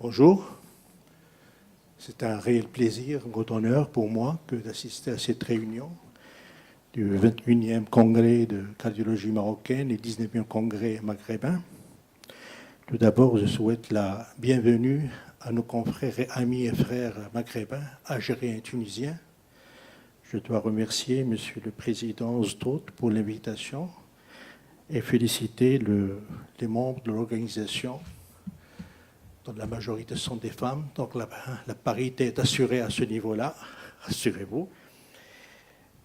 Bonjour. C'est un réel plaisir, un grand honneur pour moi que d'assister à cette réunion du 21e congrès de cardiologie marocaine et 19e congrès maghrébin. Tout d'abord, je souhaite la bienvenue à nos confrères et amis et frères maghrébins, algériens et tunisiens. Je dois remercier Monsieur le Président Strout pour l'invitation et féliciter les membres de l'organisation, dont la majorité sont des femmes. Donc la parité est assurée à ce niveau-là, rassurez-vous.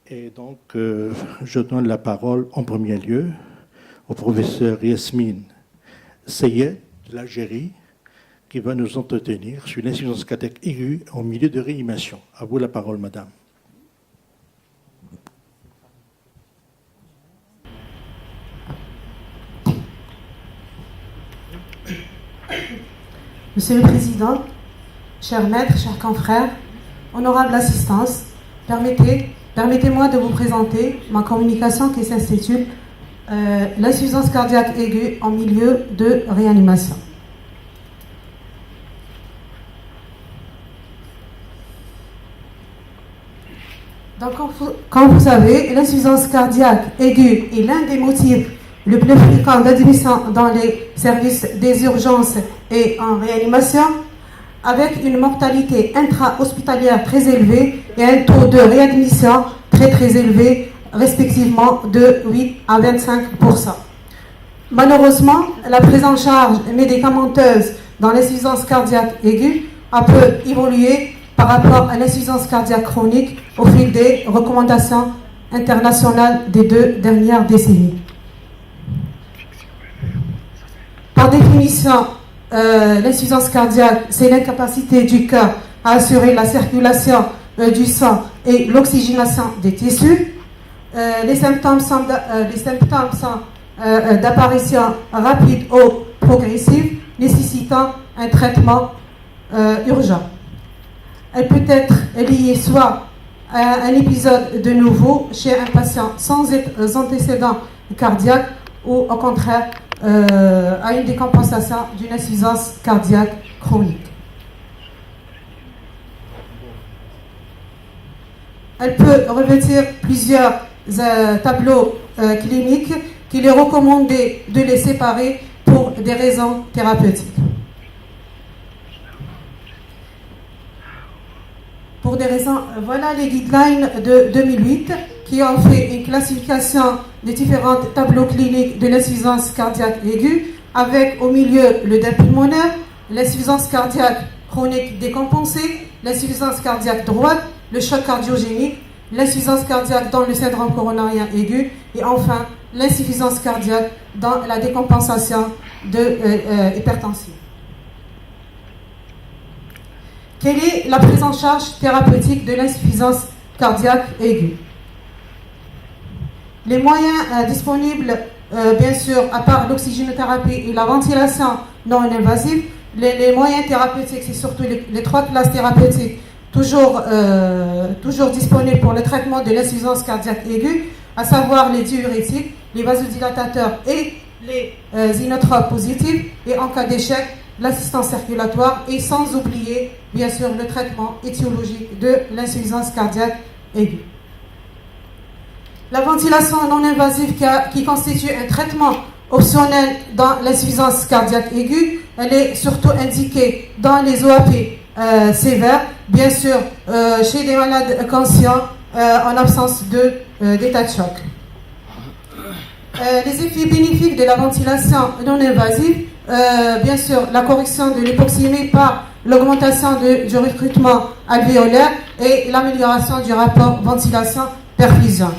Et donc, je donne la parole en premier lieu au professeur Yasmine Seyed de l'Algérie, qui va nous entretenir sur l'insuffisance cardiaque aiguë en milieu de réanimation. À vous la parole, madame. Monsieur le Président, chers maîtres, chers confrères, honorable assistance, permettez-moi de vous présenter ma communication qui s'intitule l'insuffisance cardiaque aiguë en milieu de réanimation. Donc, comme vous savez, l'insuffisance cardiaque aiguë est l'un des motifs le plus fréquent d'admission dans les services des urgences et en réanimation, avec une mortalité intra-hospitalière très élevée et un taux de réadmission très élevé, respectivement de 8 à 25%. Malheureusement, la prise en charge médicamenteuse dans l'insuffisance cardiaque aiguë a peu évolué par rapport à l'insuffisance cardiaque chronique au fil des recommandations internationales des 2 dernières décennies. Par définition, l'insuffisance cardiaque, c'est l'incapacité du cœur à assurer la circulation du sang et l'oxygénation des tissus. Les symptômes sont d'apparition rapide ou progressive, nécessitant un traitement urgent. Elle peut être liée soit à un épisode de nouveau chez un patient sans antécédent cardiaque ou au contraire à une décompensation d'une insuffisance cardiaque chronique. Elle peut revêtir plusieurs tableaux cliniques qu'il est recommandé de les séparer pour des raisons thérapeutiques. Pour des raisons, voilà les guidelines de 2008 qui ont fait une classification des différents tableaux cliniques de l'insuffisance cardiaque aiguë, avec au milieu le deuil pulmonaire, l'insuffisance cardiaque chronique décompensée, l'insuffisance cardiaque droite, le choc cardiogénique, l'insuffisance cardiaque dans le syndrome coronarien aigu et enfin l'insuffisance cardiaque dans la décompensation de hypertension. Quelle est la prise en charge thérapeutique de l'insuffisance cardiaque aiguë? Les moyens disponibles, bien sûr, à part l'oxygénothérapie et la ventilation non invasive, les moyens thérapeutiques, c'est surtout les 3 classes thérapeutiques toujours disponibles pour le traitement de l'insuffisance cardiaque aiguë, à savoir les diurétiques, les vasodilatateurs et les inotropes positifs, et en cas d'échec, l'assistance circulatoire, et sans oublier, bien sûr, le traitement étiologique de l'insuffisance cardiaque aiguë. La ventilation non invasive qui constitue un traitement optionnel dans l'insuffisance cardiaque aiguë, elle est surtout indiquée dans les OAP sévères, bien sûr chez des malades conscients en absence d'état de choc. Les effets bénéfiques de la ventilation non invasive, bien sûr la correction de l'hypoxémie par l'augmentation du recrutement alvéolaire et l'amélioration du rapport ventilation-perfusion.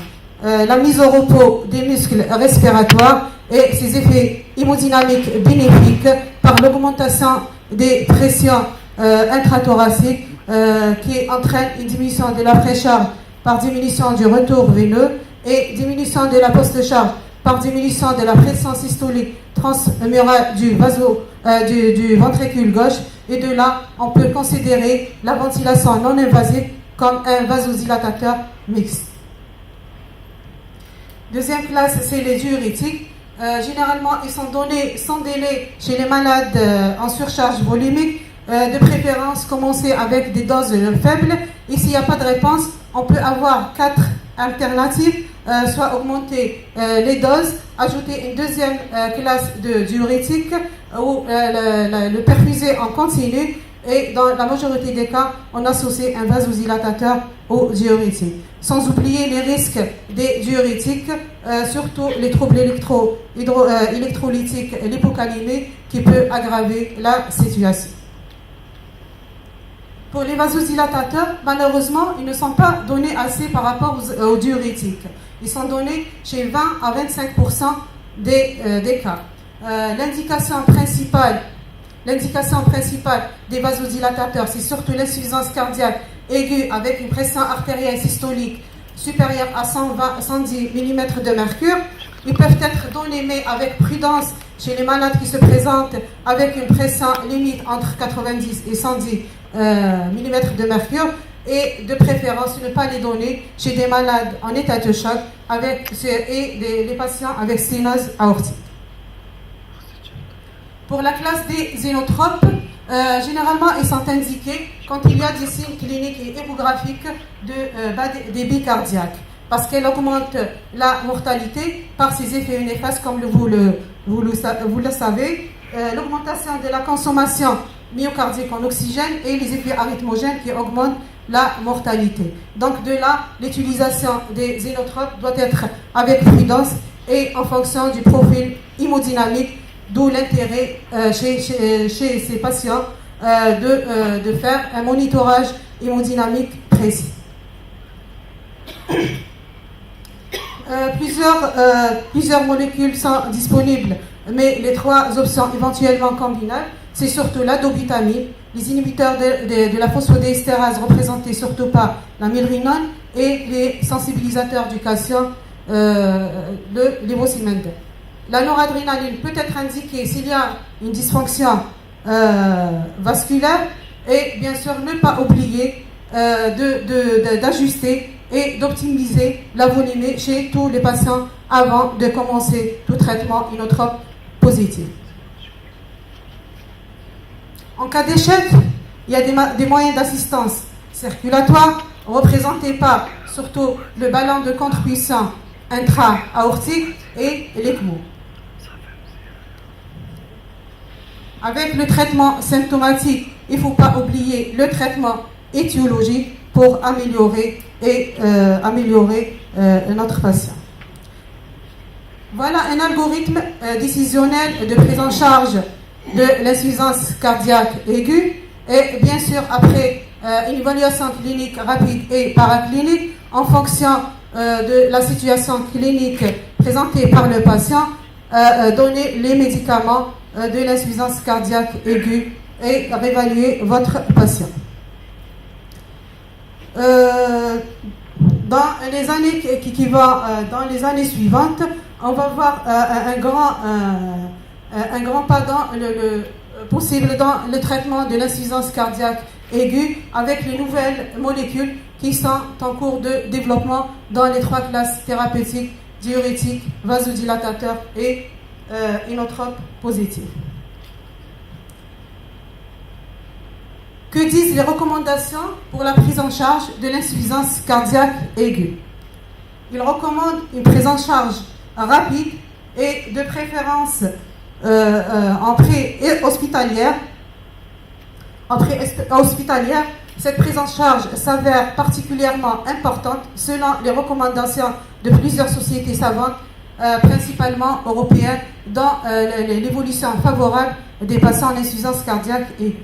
La mise au repos des muscles respiratoires et ses effets hémodynamiques bénéfiques par l'augmentation des pressions intrathoraciques qui entraîne une diminution de la précharge par diminution du retour veineux et diminution de la post-charge par diminution de la pression systolique transmurale du ventricule gauche, et de là on peut considérer la ventilation non invasive comme un vasodilatateur mixte. Deuxième classe, c'est les diurétiques. Généralement, ils sont donnés sans délai chez les malades en surcharge volumique De préférence, commencer avec des doses faibles. Et s'il n'y a pas de réponse, on peut avoir 4 alternatives, soit augmenter les doses, ajouter une deuxième classe de diurétique ou le perfuser en continu. Et dans la majorité des cas, on associe un vasodilatateur au diurétique. Sans oublier les risques des diurétiques, surtout les troubles électrolytiques et l'hypocalémie qui peut aggraver la situation. Pour les vasodilatateurs, malheureusement, ils ne sont pas donnés assez par rapport aux diurétiques. Ils sont donnés chez 20 à 25% des cas. L'indication principale des vasodilatateurs, c'est surtout l'insuffisance cardiaque aiguë avec une pression artérielle systolique supérieure à 110 mm de mercure. Ils peuvent être donnés, mais avec prudence, chez les malades qui se présentent avec une pression limite entre 90 et 110 mm de mercure, et de préférence ne pas les donner chez des malades en état de choc et les patients avec sténose aortique. Pour la classe des inotropes, généralement ils sont indiqués quand il y a des signes cliniques et échographiques de bas débit cardiaque, parce qu'elle augmente la mortalité par ses effets néfastes, comme vous le savez, l'augmentation de la consommation myocardique en oxygène et les effets arythmogènes qui augmentent la mortalité. Donc de là, l'utilisation des inotropes doit être avec prudence et en fonction du profil hémodynamique, d'où l'intérêt chez ces patients de faire un monitorage hémodynamique précis. Plusieurs molécules sont disponibles, mais les 3 options éventuellement combinables, c'est surtout la dobutamine, les inhibiteurs de la phosphodiesterase représentés surtout par la milrinone et les sensibilisateurs du calcium, le lévosimendan. La noradrénaline peut être indiquée s'il y a une dysfonction vasculaire, et bien sûr ne pas oublier d'ajuster et d'optimiser la volémie chez tous les patients avant de commencer tout traitement inotrope positif. En cas d'échec, il y a des moyens d'assistance circulatoire représentés par surtout le ballon de contre-puissant intra-aortique et l'ECMO. Avec le traitement symptomatique, il ne faut pas oublier le traitement étiologique pour améliorer notre patient. Voilà un algorithme décisionnel de prise en charge de l'insuffisance cardiaque aiguë, et bien sûr après une évaluation clinique rapide et paraclinique en fonction de la situation clinique présentée par le patient, donner les médicaments de l'insuffisance cardiaque aiguë et réévaluer votre patient. Dans les années suivantes, on va voir un grand pas possible dans le traitement de l'insuffisance cardiaque aiguë avec les nouvelles molécules qui sont en cours de développement dans les 3 classes thérapeutiques: diurétiques, vasodilatateurs et inotropes positifs. Que disent les recommandations pour la prise en charge de l'insuffisance cardiaque aiguë? Ils recommandent une prise en charge rapide et de préférence en pré-hospitalière. Cette prise en charge s'avère particulièrement importante selon les recommandations de plusieurs sociétés savantes, principalement européennes, dans l'évolution favorable des patients en insuffisance cardiaque aiguë.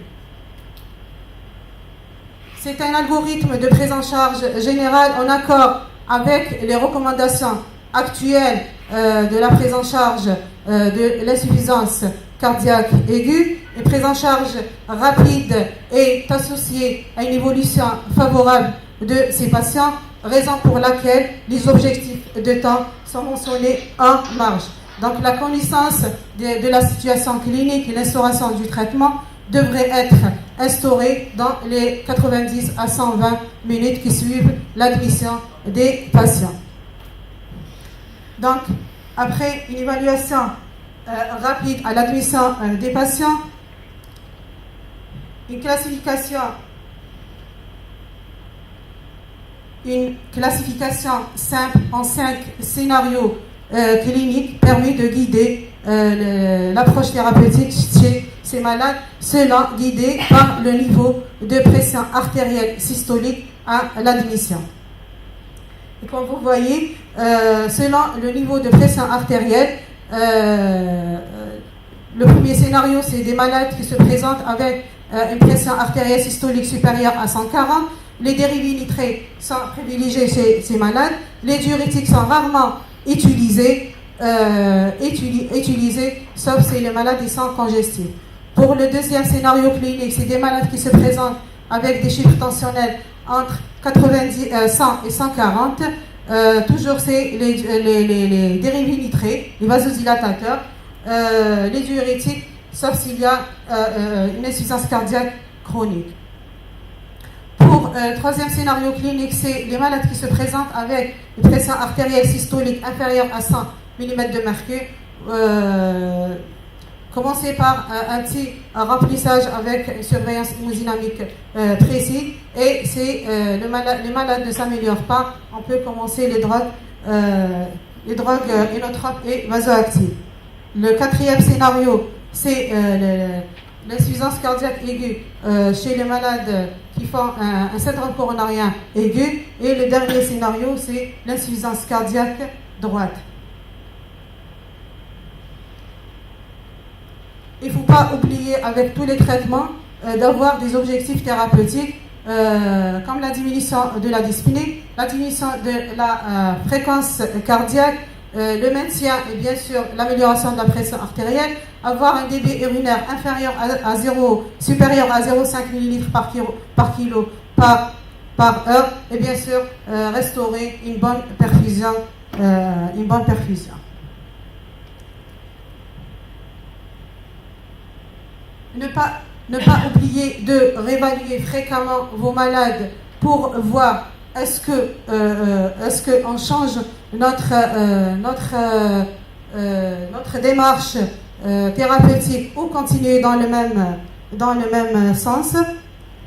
C'est un algorithme de prise en charge générale en accord avec les recommandations actuelles de la prise en charge de l'insuffisance cardiaque aiguë. Une prise en charge rapide est associée à une évolution favorable de ces patients, raison pour laquelle les objectifs de temps sont mentionnés en marge. Donc la connaissance de la situation clinique et l'instauration du traitement devrait être instaurée dans les 90 à 120 minutes qui suivent l'admission des patients. Donc, après une évaluation rapide à l'admission des patients, Une classification simple en 5 scénarios cliniques permet de guider l'approche thérapeutique chez ces malades, selon guidé par le niveau de pression artérielle systolique à l'admission. Et comme vous voyez, selon le niveau de pression artérielle, le premier scénario, c'est des malades qui se présentent avec une pression artérielle systolique supérieure à 140. Les dérivés nitrés sont privilégiés chez ces malades. Les diurétiques sont rarement utilisés, sauf si les malades sont congestifs. Pour le deuxième scénario clinique, c'est des malades qui se présentent avec des chiffres tensionnels entre 100 et 140. Toujours c'est les dérivés nitrés, les vasodilatateurs, les diurétiques, sauf s'il y a une insuffisance cardiaque chronique. Pour le troisième scénario clinique, c'est les malades qui se présentent avec une pression artérielle systolique inférieure à 100 mm de mercure. Commencer par un petit remplissage avec une surveillance hémodynamique précise. Et si les malades ne s'améliorent pas, on peut commencer les drogues inotropes et vasoactives. Le quatrième scénario, c'est l'insuffisance cardiaque aiguë chez les malades qui font un syndrome coronarien aigu. Et le dernier scénario, c'est l'insuffisance cardiaque droite. Il ne faut pas oublier, avec tous les traitements, d'avoir des objectifs thérapeutiques, comme la diminution de la dyspnée, la diminution de la fréquence cardiaque, le maintien et bien sûr l'amélioration de la pression artérielle, avoir un débit urinaire inférieur à 0, supérieur à 0,5 ml par kilo par heure, et bien sûr restaurer une bonne perfusion. Ne pas oublier de réévaluer fréquemment vos malades pour voir est-ce que on change notre démarche thérapeutique ou continuer dans le même sens.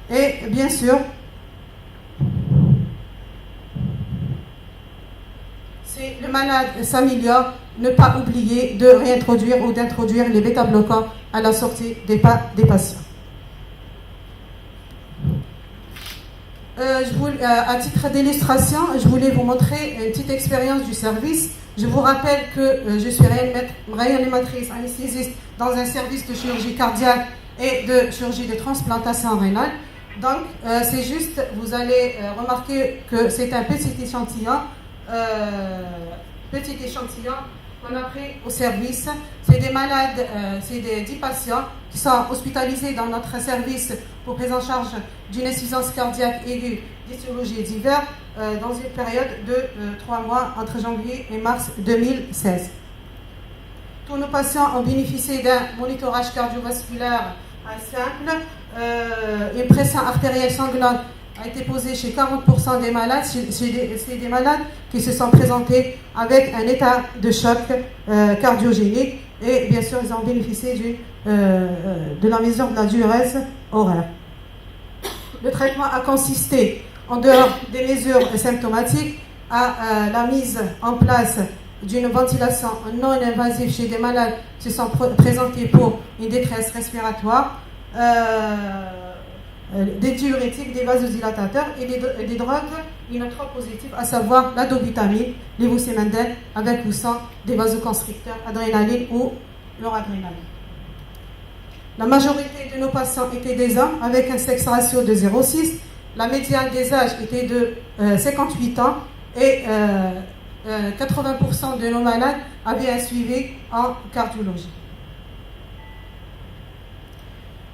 Et bien sûr, si le malade s'améliore, ne pas oublier de réintroduire ou d'introduire les bêta-bloquants à la sortie des patients. À titre d'illustration, je voulais vous montrer une petite expérience du service. Je vous rappelle que je suis réanimatrice anesthésiste dans un service de chirurgie cardiaque et de chirurgie de transplantation rénale. Donc, c'est juste, vous allez remarquer que c'est un petit échantillon qu'on a pris au service. C'est des malades, c'est des 10 patients qui sont hospitalisés dans notre service pour prise en charge d'une insuffisance cardiaque aiguë d'étiologie d'hiver dans une période de 3 mois entre janvier et mars 2016. Tous nos patients ont bénéficié d'un monitorage cardiovasculaire simple. Une pression artérielle sanglante a été posée chez 40% des malades. C'est des malades qui se sont présentés avec un état de choc cardiogénique, et bien sûr ils ont bénéficié de la mesure de la diurèse horaire. Le traitement a consisté, en dehors des mesures symptomatiques, à la mise en place d'une ventilation non invasive chez des malades qui se sont présentés pour une détresse respiratoire, des diurétiques, des vasodilatateurs et des drogues inotropes positives, à savoir la dobutamine, lévocémendel, avec ou sans des vasoconstricteurs, adrénaline ou noradrénaline. La majorité de nos patients étaient des hommes avec un sexe ratio de 0,6. La médiane des âges était de 58 ans et 80% de nos malades avaient un suivi en cardiologie.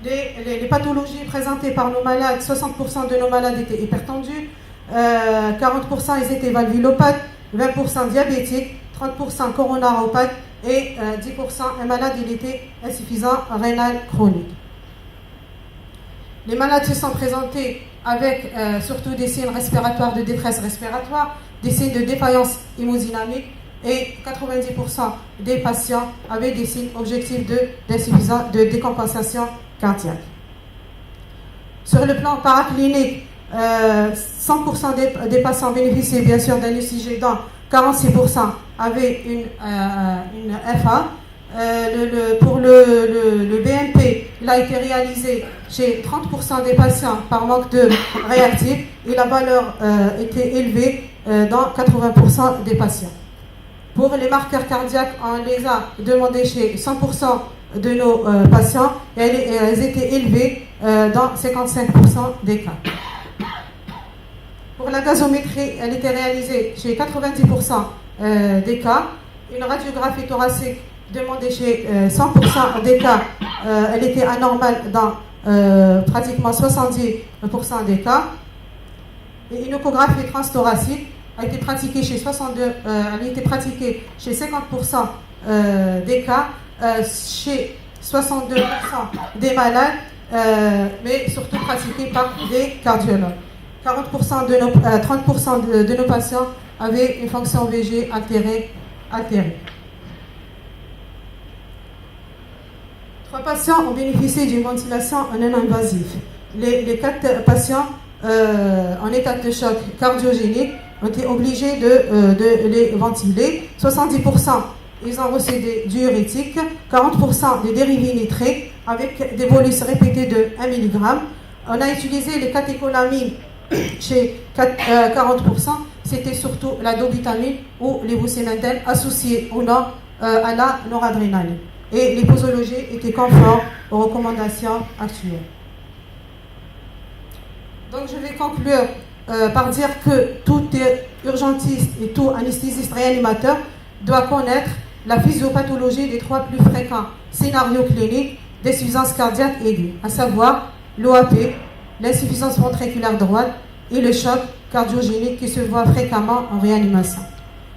Les pathologies présentées par nos malades, 60% de nos malades étaient hypertendus, 40% ils étaient valvulopathes, 20% diabétiques, 30% coronaropathes et 10% un malade il était insuffisant rénal chronique. Les malades se sont présentés avec surtout des signes respiratoires de détresse respiratoire, des signes de défaillance hémodynamique, et 90% des patients avaient des signes objectifs de décompensation cardiaque. Sur le plan paraclinique, 100% des patients bénéficiaient bien sûr d'un ECG, dont 46% avaient une FA. Pour le BNP, il a été réalisé chez 30% des patients par manque de réactifs et la valeur était élevée dans 80% des patients. Pour les marqueurs cardiaques, on les a demandés chez 100% de nos patients et elles étaient élevées dans 55% des cas. Pour la gazométrie, elle était réalisée chez 90% des cas. Une radiographie thoracique demandée chez 100% des cas, elle était anormale dans pratiquement 70% des cas. Et une échographie transthoracique a été pratiquée chez 50% des cas, chez 62% des malades, mais surtout pratiquée par des cardiologues. 30% de nos patients avaient une fonction VG altérée. 3 patients ont bénéficié d'une ventilation non invasive. Les 4 patients en état de choc cardiogénique ont été obligés de les ventiler. 70%, ils ont reçu des diurétiques, 40% des dérivés nitriques avec des bolus répétés de 1 mg. On a utilisé les catécholamines chez 40%, c'était surtout la dobutamine ou l'ivosimental associé ou non à la noradrénaline. Et les posologies étaient conformes aux recommandations actuelles. Donc je vais conclure par dire que tout urgentiste et tout anesthésiste réanimateur doit connaître la physiopathologie des 3 plus fréquents scénarios cliniques d'insuffisance cardiaque aiguë, à savoir l'OAP, l'insuffisance ventriculaire droite et le choc cardiogénique qui se voit fréquemment en réanimation.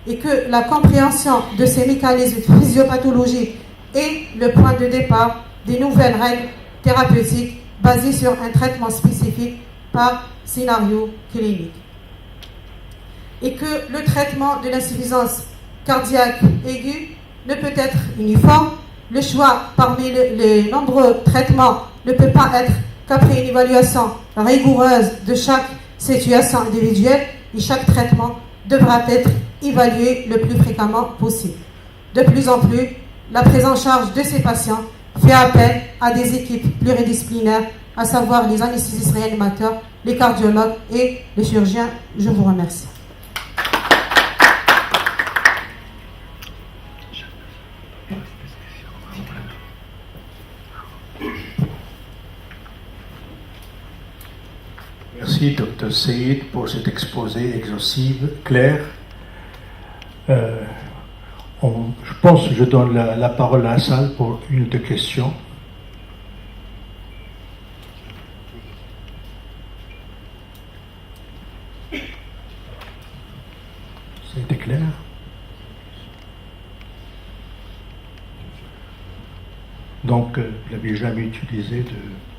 Et que la compréhension de ces mécanismes de physiopathologie est le point de départ des nouvelles règles thérapeutiques basées sur un traitement spécifique par scénario clinique. Et que le traitement de l'insuffisance cardiaque aiguë ne peut être uniforme. Le choix parmi les nombreux traitements ne peut pas être qu'après une évaluation rigoureuse de chaque situation individuelle, et chaque traitement devra être évalué le plus fréquemment possible. De plus en plus, la prise en charge de ces patients fait appel à des équipes pluridisciplinaires, à savoir les anesthésistes réanimateurs, les cardiologues et les chirurgiens. Je vous remercie. Merci, Dr Saïd, pour cet exposé exhaustif, clair. Je pense que je donne la parole à la salle pour une ou deux questions. C'était clair? Donc, vous n'avez jamais utilisé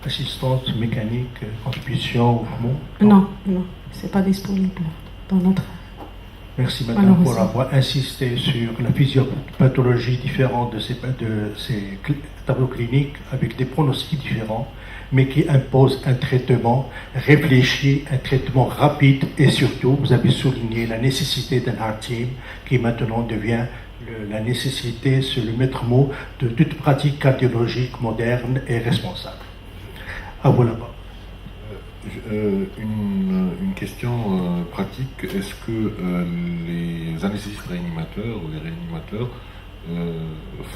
d'assistance mécanique, contribution ou mouvement? Non, c'est pas disponible dans notre... Merci madame pour avoir insisté sur la physiopathologie différente de ces tableaux cliniques avec des pronostics différents, mais qui imposent un traitement réfléchi, un traitement rapide et surtout, vous avez souligné la nécessité d'un heart team qui maintenant devient la nécessité, c'est le maître mot de toute pratique cardiologique moderne et responsable. À vous là-bas. Une question pratique, est-ce que les anesthésistes réanimateurs ou les réanimateurs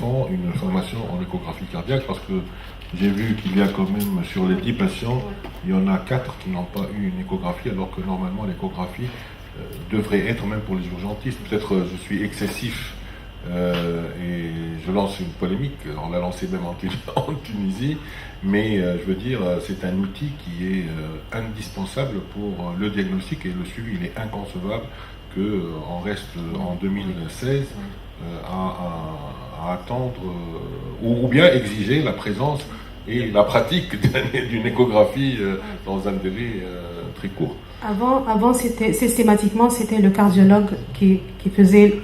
font une formation en échographie cardiaque? Parce que j'ai vu qu'il y a quand même sur les 10 patients, il y en a 4 qui n'ont pas eu une échographie, alors que normalement l'échographie devrait être même pour les urgentistes. Peut-être je suis excessif et je lance une polémique, on l'a lancé même en Tunisie, mais je veux dire, c'est un outil qui est indispensable pour le diagnostic et le suivi. Il est inconcevable qu'on reste en 2016 à attendre ou bien exiger la présence et la pratique d'une échographie dans un délai très court. Avant systématiquement, c'était le cardiologue qui faisait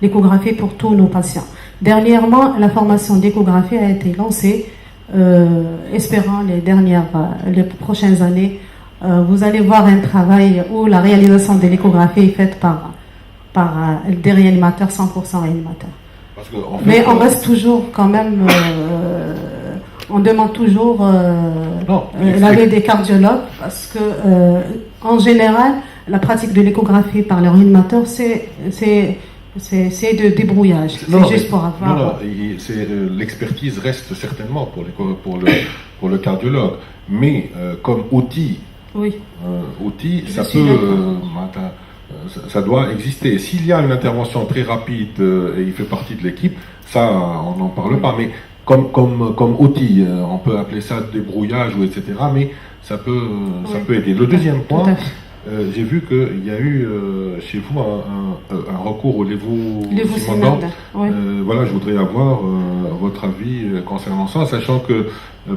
l'échographie pour tous nos patients. Dernièrement, la formation d'échographie a été lancée espérant les prochaines années, vous allez voir un travail où la réalisation de l'échographie est faite par des réanimateurs, 100% réanimateurs. Parce que, en fait, mais on reste toujours quand même, on demande toujours l'avis des cardiologues parce que en général, la pratique de l'échographie par le réanimateur, c'est de débrouillage. C'est juste pour avoir. Non, l'expertise reste certainement pour le cardiologue, mais comme outil, oui. Ça doit exister. S'il y a une intervention très rapide et il fait partie de l'équipe, ça, on n'en parle pas. Mais comme outil, on peut appeler ça débrouillage ou etc. Mais ça peut aider. Le deuxième point, j'ai vu qu'il y a eu chez vous un recours au lévosimendan. Voilà, je voudrais avoir votre avis concernant ça, sachant que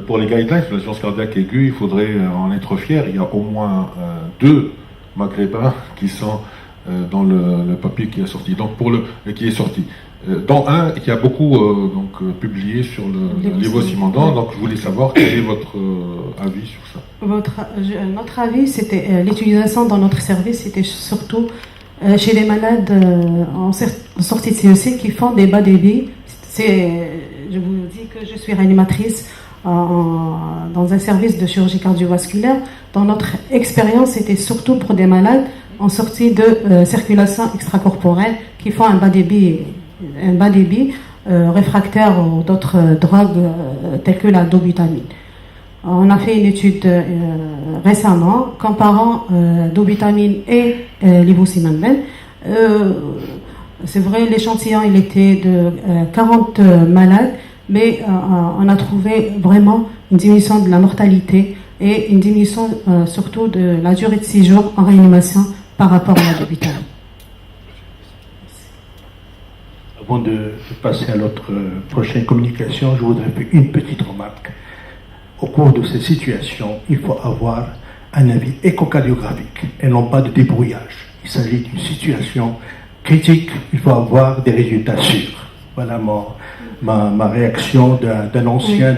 pour les guidelines sur l'assurance cardiaque aiguë, il faudrait en être fier. Il y a au moins 2 maghrébins qui sont dans le papier qui est sorti. Donc dont un qui a beaucoup publié sur le lévosimendan. Donc je voulais savoir quel est votre avis sur ça. Notre avis, c'était l'utilisation dans notre service, c'était surtout chez les malades en sortie de CEC qui font des bas débits. Je vous dis que je suis réanimatrice dans un service de chirurgie cardiovasculaire. Dans notre expérience, c'était surtout pour des malades en sortie de circulation extracorporelle qui font un bas débit réfractaire aux d'autres drogues telles que la dobutamine. On a fait une étude récemment comparant dobutamine et lévosimendan. C'est vrai, l'échantillon il était de 40 malades, mais on a trouvé vraiment une diminution de la mortalité et une diminution surtout de la durée de séjour en réanimation par rapport à la dobutamine. Avant de passer à notre prochaine communication, je voudrais faire une petite remarque. Au cours de ces situations, il faut avoir un avis échocardiographique et non pas de débrouillage. Il s'agit d'une situation critique, il faut avoir des résultats sûrs. Voilà ma réaction d'un ancien.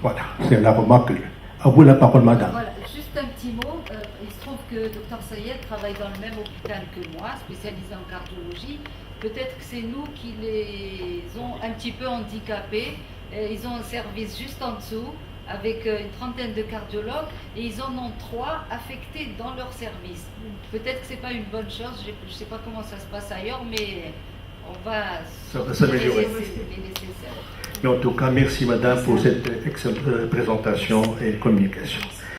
Voilà, c'est la remarque. À vous la parole, madame. Voilà, juste un petit mot. Il se trouve que Dr Sayed travaille dans le même hôpital que moi, spécialisé en cardiologie. Peut-être que c'est nous qui les ont un petit peu handicapés. Ils ont un service juste en dessous, avec une trentaine de cardiologues, et ils en ont 3 affectés dans leur service. Peut-être que ce n'est pas une bonne chose, je ne sais pas comment ça se passe ailleurs, mais on va s'améliorer. Mais en tout cas, merci madame pour cette excellente présentation et communication.